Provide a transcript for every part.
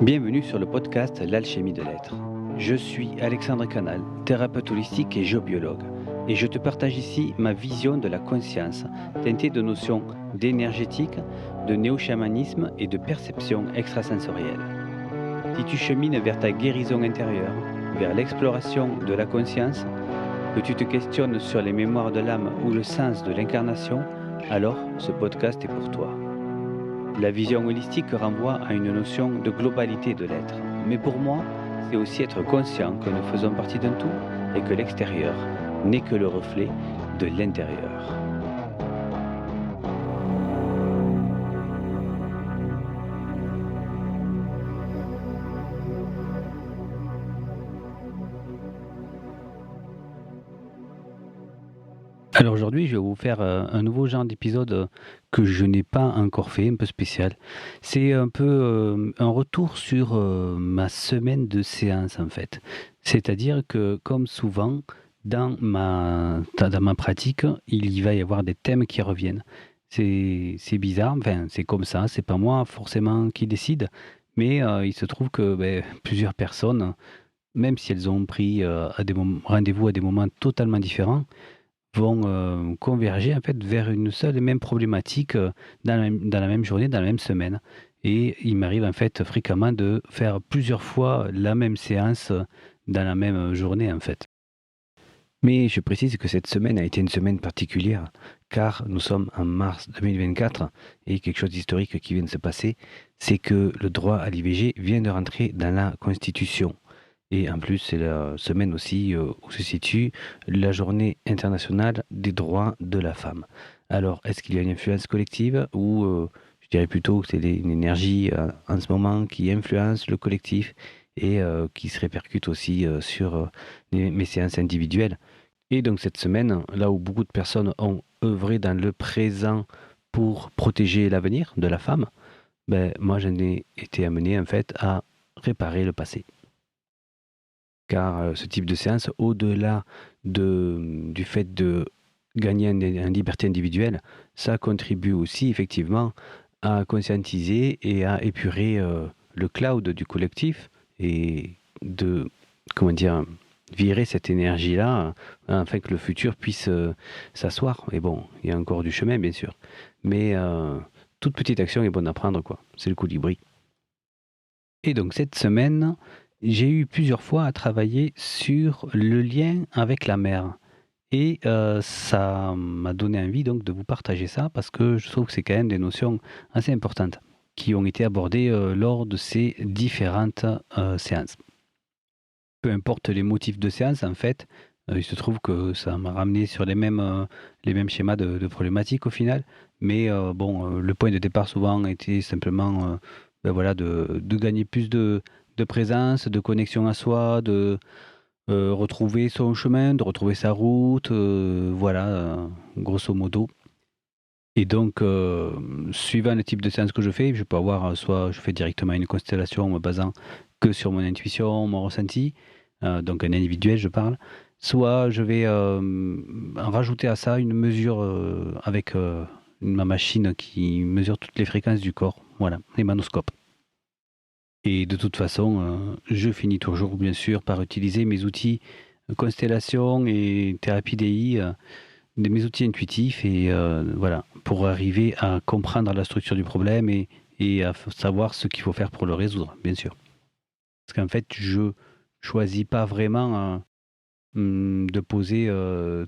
Bienvenue sur le podcast L'Alchimie de l'être. Je suis Alexandre Canal, thérapeute holistique et géobiologue, et je te partage ici ma vision de la conscience, teintée de notions d'énergétique, de néo-chamanisme et de perception extrasensorielle. Si tu chemines vers ta guérison intérieure, vers l'exploration de la conscience, que tu te questionnes sur les mémoires de l'âme ou le sens de l'incarnation, alors ce podcast est pour toi. La vision holistique renvoie à une notion de globalité de l'être. Mais pour moi, c'est aussi être conscient que nous faisons partie d'un tout et que l'extérieur n'est que le reflet de l'intérieur. Alors aujourd'hui, je vais vous faire un nouveau genre d'épisode que je n'ai pas encore fait, un peu spécial. C'est un peu un retour sur ma semaine de séance en fait. C'est-à-dire que comme souvent, dans ma pratique, il y va y avoir des thèmes qui reviennent. C'est bizarre, enfin c'est comme ça, c'est pas moi forcément qui décide, mais il se trouve que plusieurs personnes, même si elles ont pris rendez-vous à des moments totalement différents, vont, converger en fait vers une seule et même problématique, dans la même journée, dans la même semaine, et il m'arrive en fait fréquemment de faire plusieurs fois la même séance, dans la même journée en fait. Mais je précise que cette semaine a été une semaine particulière, car nous sommes en mars 2024 et quelque chose d'historique qui vient de se passer, c'est que le droit à l'IVG vient de rentrer dans la Constitution. Et en plus, c'est la semaine aussi où se situe la Journée internationale des droits de la femme. Alors, est-ce qu'il y a une influence collective ou je dirais plutôt que c'est une énergie en ce moment qui influence le collectif et qui se répercute aussi sur mes séances individuelles. Et donc cette semaine, là où beaucoup de personnes ont œuvré dans le présent pour protéger l'avenir de la femme, moi j'en ai été amené en fait à réparer le passé. Car ce type de séance, au-delà du fait de gagner en liberté individuelle, ça contribue aussi effectivement à conscientiser et à épurer le cloud du collectif et de, comment dire, virer cette énergie-là afin que le futur puisse s'asseoir. Et bon, il y a encore du chemin, bien sûr. Mais toute petite action est bonne à prendre, quoi. C'est le colibri. Et donc cette semaine, j'ai eu plusieurs fois à travailler sur le lien avec la mer. Et ça m'a donné envie donc de vous partager ça parce que je trouve que c'est quand même des notions assez importantes qui ont été abordées lors de ces différentes séances. Peu importe les motifs de séance, en fait, il se trouve que ça m'a ramené sur les mêmes schémas de problématiques au final. Mais le point de départ souvent était simplement voilà, de gagner plus de présence, de connexion à soi, de retrouver son chemin, de retrouver sa route, voilà, grosso modo. Et donc, suivant le type de séance que je fais, je peux avoir soit je fais directement une constellation en me basant que sur mon intuition, mon ressenti, donc un individuel, je parle. Soit je vais rajouter à ça une mesure avec ma machine qui mesure toutes les fréquences du corps, voilà, les manoscopes. Et de toute façon, je finis toujours bien sûr par utiliser mes outils constellation et thérapie DI, mes outils intuitifs et voilà, pour arriver à comprendre la structure du problème et à savoir ce qu'il faut faire pour le résoudre, bien sûr. Parce qu'en fait, je choisis pas vraiment de poser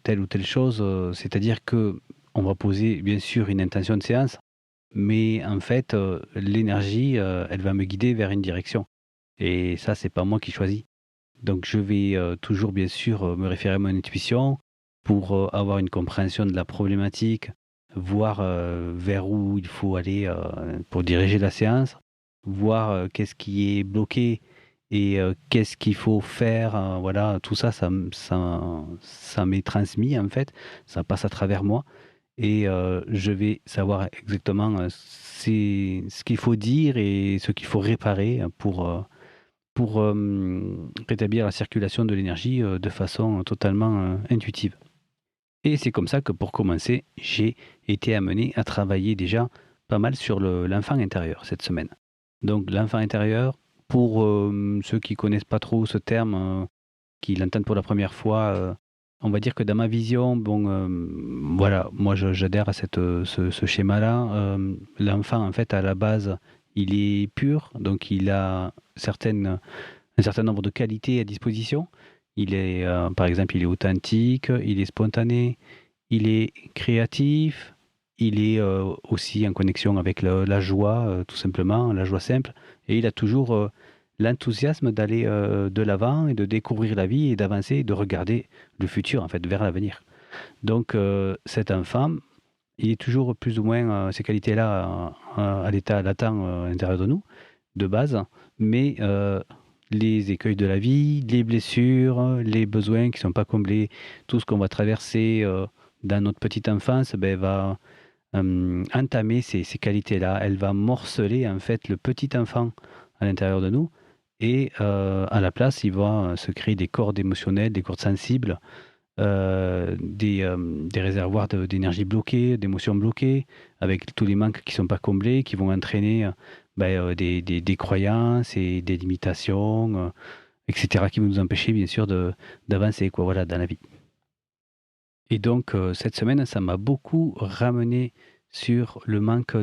telle ou telle chose, c'est-à-dire que on va poser bien sûr une intention de séance, mais en fait, l'énergie, elle va me guider vers une direction et ça, c'est pas moi qui choisis. Donc je vais, toujours bien sûr, me référer à mon intuition pour, avoir une compréhension de la problématique, voir, vers où il faut aller, pour diriger la séance, voir, qu'est-ce qui est bloqué et qu'est-ce qu'il faut faire, voilà, tout ça, ça m'est transmis en fait, ça passe à travers moi et je vais savoir exactement, c'est ce qu'il faut dire et ce qu'il faut réparer pour rétablir la circulation de l'énergie de façon totalement intuitive. Et c'est comme ça que pour commencer, j'ai été amené à travailler déjà pas mal sur l'enfant intérieur cette semaine. Donc l'enfant intérieur, Pour ceux qui connaissent pas trop ce terme, qui l'entendent pour la première fois, on va dire que dans ma vision, bon, voilà, moi j'adhère à ce schéma-là. L'enfant, en fait, à la base, il est pur, donc il a un certain nombre de qualités à disposition. Il est, par exemple, il est authentique, il est spontané, il est créatif, il est aussi en connexion avec la joie, tout simplement, la joie simple, et il a toujours l'enthousiasme d'aller de l'avant et de découvrir la vie et d'avancer et de regarder le futur, en fait, vers l'avenir. Donc, cet enfant, il est toujours plus ou moins ces qualités-là à l'état latent à l'intérieur de nous, de base, mais les écueils de la vie, les blessures, les besoins qui ne sont pas comblés, tout ce qu'on va traverser dans notre petite enfance, ben, va entamer ces qualités-là. Elle va morceler en fait le petit enfant à l'intérieur de nous et à la place, il va se créer des cordes émotionnelles, des cordes sensibles, des réservoirs d'énergie bloqués, d'émotions bloquées, avec tous les manques qui ne sont pas comblés, qui vont entraîner des croyances et des limitations, etc., qui vont nous empêcher bien sûr d'avancer quoi, voilà, dans la vie. Et donc cette semaine, ça m'a beaucoup ramené sur le manque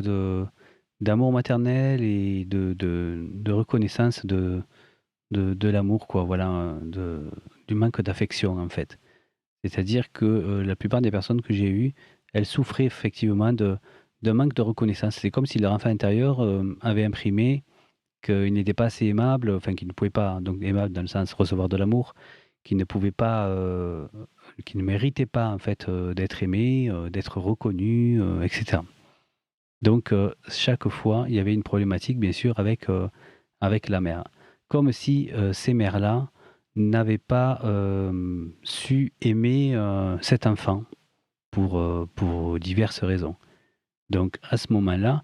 d'amour maternel et de reconnaissance de l'amour, quoi, voilà, du manque d'affection en fait. C'est-à-dire que la plupart des personnes que j'ai eues, elles souffraient effectivement d'un manque de reconnaissance. C'est comme si leur enfant intérieur avait imprimé qu'il n'était pas assez aimable, enfin qu'il ne pouvait pas, donc aimable dans le sens recevoir de l'amour, qu'il ne pouvait pas, qu'il ne méritait pas en fait d'être aimé, d'être reconnu, etc. Donc chaque fois, il y avait une problématique bien sûr avec la mère. Comme si ces mères-là n'avaient pas su aimer cet enfant pour diverses raisons. Donc à ce moment-là,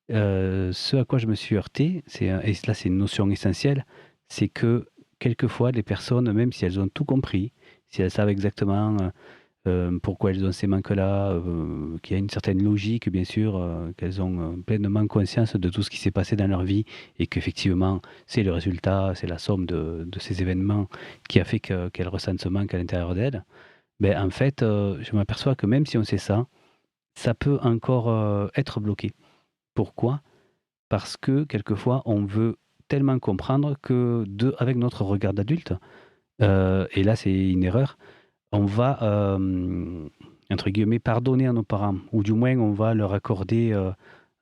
ce à quoi je me suis heurté, et là c'est une notion essentielle, c'est que quelquefois les personnes, même si elles ont tout compris, si elles savent exactement pourquoi elles ont ces manques-là, qu'il y a une certaine logique bien sûr, qu'elles ont pleinement conscience de tout ce qui s'est passé dans leur vie et qu'effectivement c'est le résultat, c'est la somme de ces événements qui a fait qu'elles ressentent ce manque à l'intérieur d'elles, ben, en fait je m'aperçois que même si on sait ça, ça peut encore être bloqué. Pourquoi? Parce que quelquefois, on veut tellement comprendre que avec notre regard d'adulte, et là c'est une erreur, on va, entre guillemets, «pardonner» à nos parents, ou du moins on va leur accorder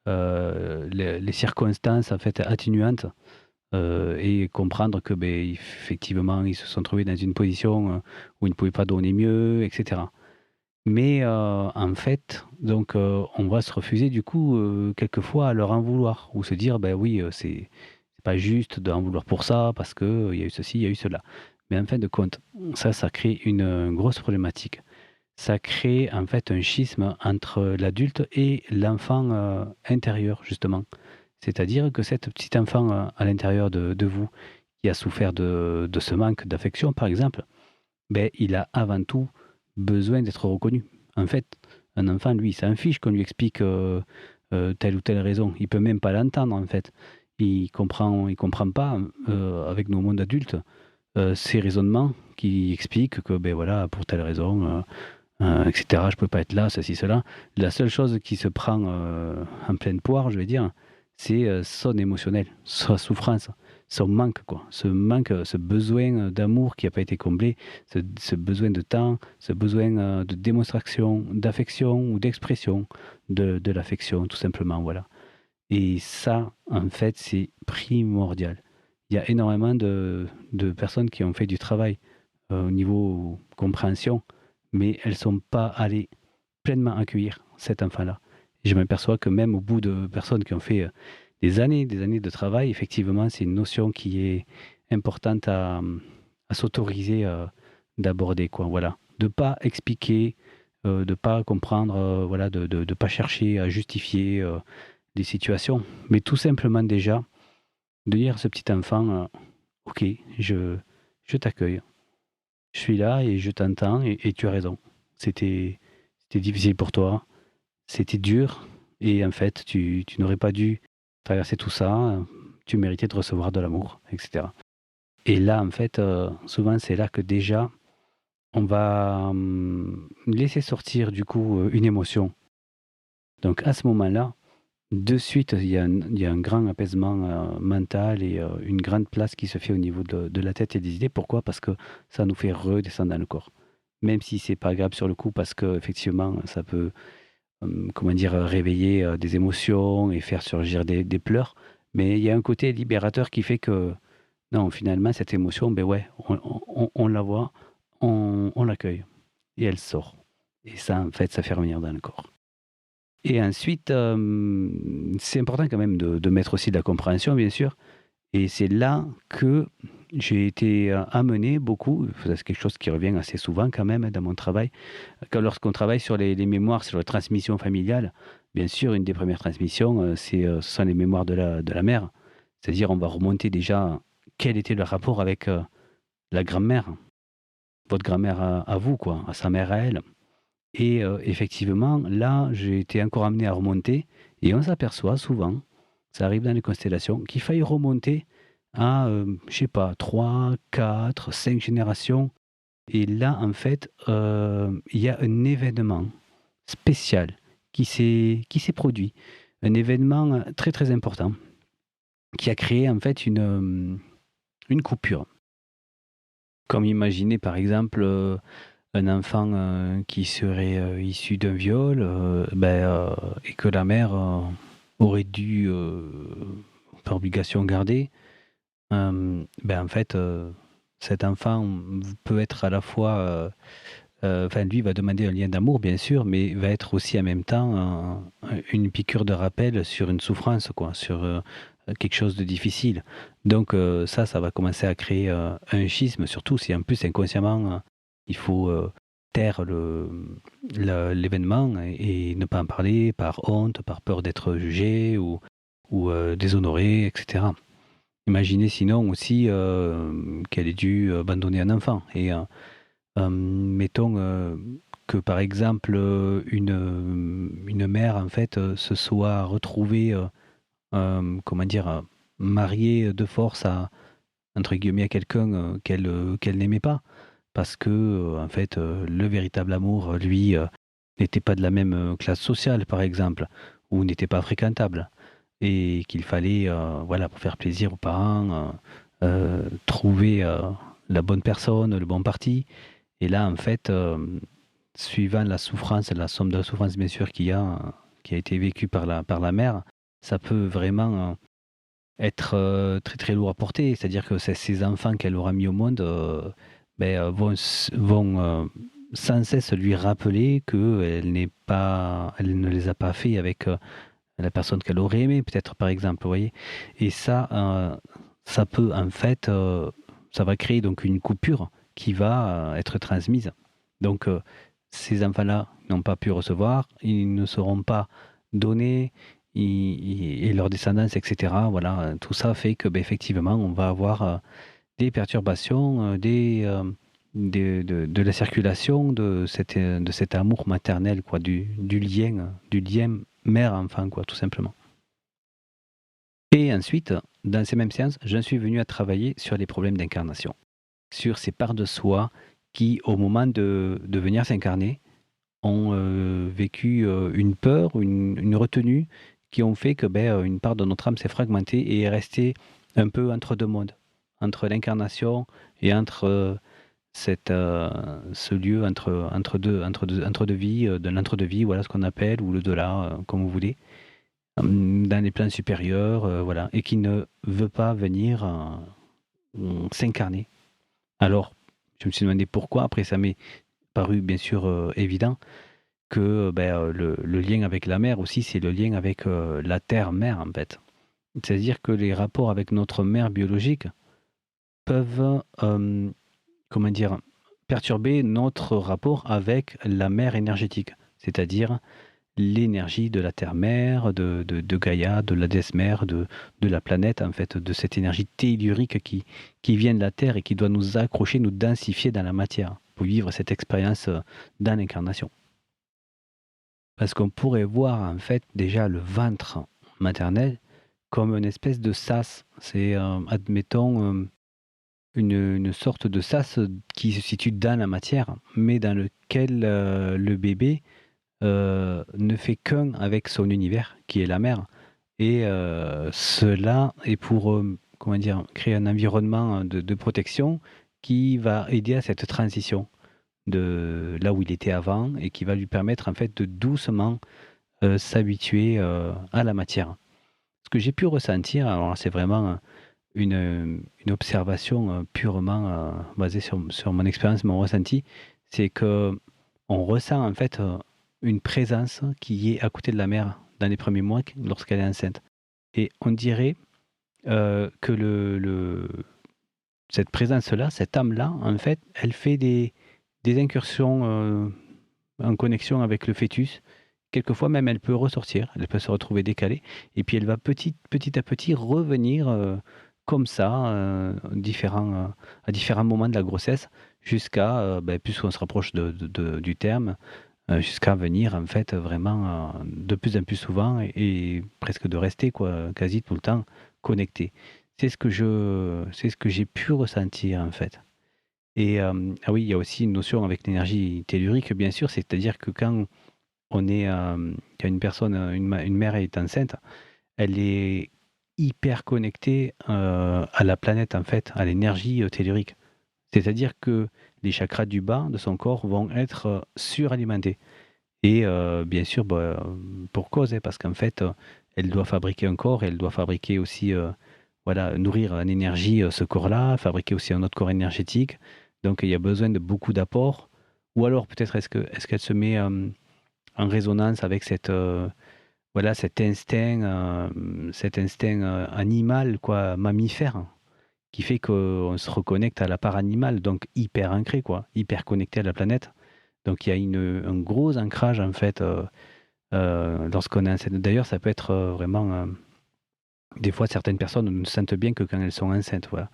les circonstances en fait atténuantes, et comprendre que ben, effectivement ils se sont trouvés dans une position où ils ne pouvaient pas donner mieux, etc. Mais en fait, donc on va se refuser du coup, quelquefois à leur en vouloir ou se dire: «Ben oui, c'est pas juste d'en vouloir pour ça parce que, il y a eu ceci, il y a eu cela». Mais en fin de compte, ça crée une, grosse problématique. Ça crée en fait un schisme entre l'adulte et l'enfant, intérieur justement. C'est-à-dire que cet petit enfant, à l'intérieur de vous, qui a souffert de ce manque d'affection par exemple, ben il a avant tout besoin d'être reconnu. En fait, un enfant, lui, il s'en fiche qu'on lui explique telle ou telle raison. Il peut même pas l'entendre, en fait. Il comprend pas, avec nos mondes adultes, ces raisonnements qui expliquent que, ben voilà, pour telle raison, etc., je peux pas être là, ceci, cela. La seule chose qui se prend en pleine poire, je vais dire, c'est son émotionnel, sa souffrance, son manque, quoi. Ce manque, ce besoin d'amour qui n'a pas été comblé, ce besoin de temps, ce besoin de démonstration, d'affection ou d'expression de l'affection, tout simplement, voilà. Et ça, en fait, c'est primordial. Il y a énormément de personnes qui ont fait du travail au niveau compréhension, mais elles ne sont pas allées pleinement accueillir cet enfant-là. Et je m'aperçois que même au bout de personnes qui ont fait des années de travail, effectivement, c'est une notion qui est importante à s'autoriser d'aborder, quoi. Voilà. De ne pas expliquer, de ne pas comprendre, voilà, de ne pas chercher à justifier des situations, mais tout simplement déjà de dire à ce petit enfant, ok, je t'accueille, je suis là et je t'entends et tu as raison. C'était, c'était difficile pour toi, c'était dur et en fait, tu n'aurais pas dû traverser tout ça. tu méritais de recevoir de l'amour, etc. Et là, en fait, souvent, c'est là que déjà, on va laisser sortir du coup une émotion. Donc à ce moment-là, de suite, il y a un grand apaisement mental et une grande place qui se fait au niveau de la tête et des idées. Pourquoi? Parce que ça nous fait redescendre dans le corps. Même si c'est pas agréable sur le coup, parce que effectivement, ça peut, comment dire, réveiller des émotions et faire surgir des pleurs. Mais il y a un côté libérateur qui fait que non, finalement, cette émotion, ben ouais, on la voit, on l'accueille et elle sort. Et ça, en fait, ça fait revenir dans le corps. Et ensuite, c'est important quand même de mettre aussi de la compréhension, bien sûr. Et c'est là que j'ai été amené beaucoup, c'est quelque chose qui revient assez souvent quand même dans mon travail, que lorsqu'on travaille sur les mémoires, sur la transmission familiale, bien sûr, une des premières transmissions, ce sont les mémoires de la mère. C'est-à-dire, on va remonter déjà quel était le rapport avec la grand-mère, votre grand-mère à vous, quoi, à sa mère à elle. Et effectivement, là, j'ai été encore amené à remonter et on s'aperçoit souvent, ça arrive dans les constellations, qu'il faille remonter à, je sais pas, 3, 4, 5 générations. Et là, en fait, il y a un événement spécial qui s'est produit. Un événement très, très important qui a créé en fait une coupure. Comme imaginer par exemple, un enfant, qui serait, issu d'un viol, et que la mère, aurait dû, par obligation garder, en fait, cet enfant peut être à la fois, enfin lui va demander un lien d'amour bien sûr, mais va être aussi en même temps une piqûre de rappel sur une souffrance quoi, sur, quelque chose de difficile. Donc ça va commencer à créer, un schisme, surtout si en plus inconsciemment, il faut, taire l'événement et ne pas en parler par honte, par peur d'être jugé ou déshonoré et cetera. Imaginez sinon aussi, qu'elle ait dû abandonner un enfant et mettons, que par exemple, une mère en fait, se soit retrouvée, comment dire? Mariée de force à entre guillemets «à quelqu'un», qu'elle n'aimait pas. Parce que, en fait, le véritable amour, lui, n'était pas de la même, classe sociale par exemple, ou n'était pas fréquentable et qu'il fallait, voilà, pour faire plaisir aux parents, trouver, la bonne personne, le bon parti et là, en fait, suivant la souffrance, la somme de la souffrance bien sûr qui a été vécue par la mère, ça peut vraiment, être, très, très lourd à porter. C'est-à-dire que ces enfants qu'elle aura mis au monde, vont, sans cesse lui rappeler qu'elle elle ne les a pas fait avec, la personne qu'elle aurait aimée peut-être, par exemple, vous voyez? Et ça, ça peut en fait, ça va créer donc une coupure qui va, être transmise. Donc, ces enfants-là n'ont pas pu recevoir, ils ne seront pas donnés, et leur descendance, et cetera. Voilà, tout ça fait que, effectivement, on va avoir, des perturbations, de la circulation de cet amour maternel quoi, du lien mère-enfant quoi, tout simplement. Et ensuite, dans ces mêmes séances, j'en suis venu à travailler sur les problèmes d'incarnation, sur ces parts de soi qui, au moment de venir s'incarner, ont, vécu, une peur, une retenue, qui ont fait que, une part de notre âme s'est fragmentée et est restée un peu entre 2 mondes, entre l'incarnation et entre, ce lieu entre 2 vies, de l'entre-deux-vie, voilà ce qu'on appelle, ou l'au-delà, comme vous voulez, dans les plans supérieurs, voilà, et qui ne veut pas venir, s'incarner. Alors, je me suis demandé pourquoi, après ça m'est paru bien sûr, évident que, le lien avec la mère aussi, c'est le lien avec, la terre-mère, en fait. C'est-à-dire que les rapports avec notre mère biologique peuvent, comment dire? Perturber notre rapport avec la mère énergétique. C'est-à-dire l'énergie de la terre-mère, de Gaïa, de la déesse mère, de la planète, en fait, de cette énergie tellurique qui vient de la terre et qui doit nous accrocher, nous densifier dans la matière pour vivre cette expérience, dans l'incarnation. Parce qu'on pourrait voir en fait déjà le ventre maternel comme une espèce de sas. C'est, admettons, une sorte de sas, qui se situe dans la matière, mais dans lequel, le bébé, ne fait qu'un avec son univers, qui est la mer et cela est pour, comment dire? Créer un environnement, de protection qui va aider à cette transition de là où il était avant et qui va lui permettre en fait de doucement, s'habituer, à la matière. Ce que j'ai pu ressentir, alors là, c'est vraiment, une observation, purement, basée sur mon expérience, mon ressenti, c'est que on ressent en fait, une présence qui est à côté de la mère dans les premiers mois lorsqu'elle est enceinte et on dirait, que cette présence-là, cette âme-là, en fait, elle fait des incursions, en connexion avec le fœtus. Quelquefois même, elle peut ressortir, elle peut se retrouver décalée et puis elle va petit à petit revenir, comme ça, à différents moments de la grossesse jusqu'à, puisqu'on se rapproche du terme, jusqu'à venir en fait vraiment, de plus en plus souvent et presque de rester quoi, quasi tout le temps connecté. C'est ce que j'ai pu ressentir en fait et ah oui, il y a aussi une notion avec l'énergie tellurique bien sûr, c'est-à-dire que quand quand une personne, une mère est enceinte, elle est hyper connectée, à la planète en fait, à l'énergie, tellurique. C'est-à-dire que les chakras du bas de son corps vont être, suralimentés et bien sûr, pour cause, hein, parce qu'en fait, elle doit fabriquer un corps, elle doit fabriquer aussi, voilà, nourrir en énergie, ce corps-là, fabriquer aussi un autre corps énergétique. Donc il y a besoin de beaucoup d'apports ou alors peut-être est-ce qu'elle se met, en résonance avec voilà, cet instinct, animal quoi, mammifère, qui fait qu'on se reconnecte à la part animale, donc hyper ancré quoi, hyper connecté à la planète. Donc il y a un gros ancrage en fait, lorsqu'on est enceinte. D'ailleurs, ça peut être, vraiment, des fois certaines personnes ne sentent bien que quand elles sont enceintes, voilà.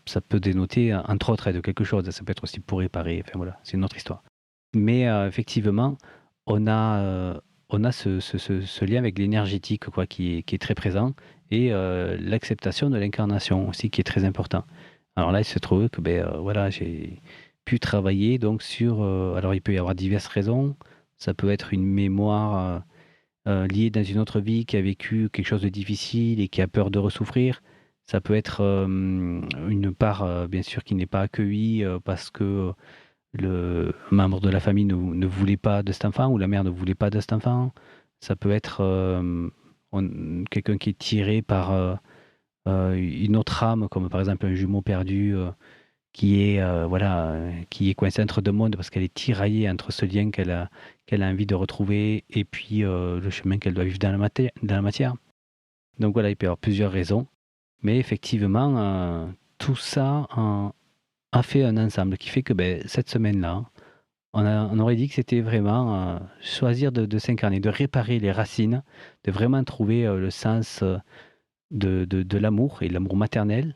Ça peut dénoter entre autres, de quelque chose. Ça peut être aussi pour réparer, enfin voilà, c'est une autre histoire. Mais effectivement, on a, on a ce lien avec l'énergétique quoi, qui est très présent et l'acceptation de l'incarnation aussi qui est très important. Alors là, il se trouve que, voilà, j'ai pu travailler donc sur, alors il peut y avoir diverses raisons. Ça peut être une mémoire, liée dans une autre vie qui a vécu quelque chose de difficile et qui a peur de ressouffrir. Ça peut être, une part, bien sûr qui n'est pas accueillie, parce que le membre de la famille ne voulait pas de cet enfant ou la mère ne voulait pas de cet enfant. Ça peut être, quelqu'un qui est tiré par, une autre âme, comme par exemple un jumeau perdu, qui est, voilà, qui est coincé entre 2 mondes parce qu'elle est tiraillée entre ce lien qu'elle a envie de retrouver et puis, le chemin qu'elle doit vivre dans la matière. Donc voilà, il peut y avoir plusieurs raisons, mais effectivement, tout ça a fait un ensemble qui fait que, cette semaine-là, on aurait dit que c'était vraiment, choisir de s'incarner, de réparer les racines, de vraiment trouver, le sens, de l'amour et l'amour maternel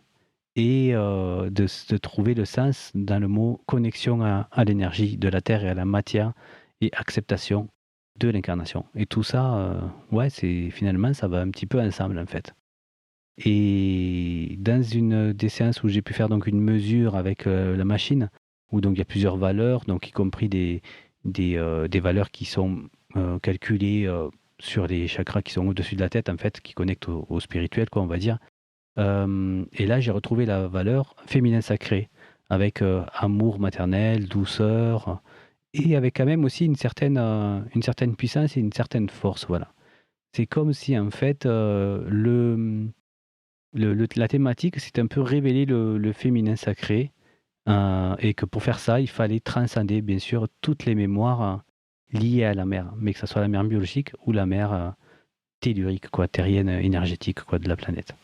et de trouver le sens dans le mot connexion à l'énergie de la terre et à la matière et acceptation de l'incarnation et tout ça, ouais, c'est finalement ça va un petit peu ensemble, en fait et dans une des séances où j'ai pu faire donc une mesure avec, la machine, où donc il y a plusieurs valeurs, donc y compris des valeurs qui sont, calculées, sur les chakras qui sont au-dessus de la tête, en fait, qui connectent au spirituel, quoi, on va dire. Et là, j'ai retrouvé la valeur féminin sacré avec, amour maternel, douceur et avec quand même aussi une certaine puissance et une certaine force, voilà. C'est comme si en fait, la thématique, c'était un peu révéler le féminin sacré, et que pour faire ça, il fallait transcender bien sûr toutes les mémoires, liées à la mer, mais que ça soit la mer biologique ou la mer, tellurique quoi, terrienne, énergétique quoi, de la planète.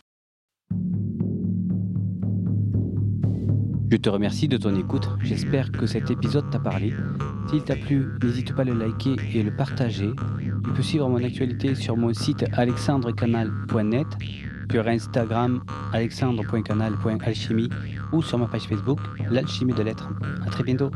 Je te remercie de ton écoute, j'espère que cet épisode t'a parlé. S'il t'a plu, n'hésite pas à le liker et le partager. Tu peux suivre mon actualité sur mon site alexandrecanal.net, sur Instagram alexandre.canal.alchimie ou sur ma page Facebook, l'alchimie de l'être. À très bientôt.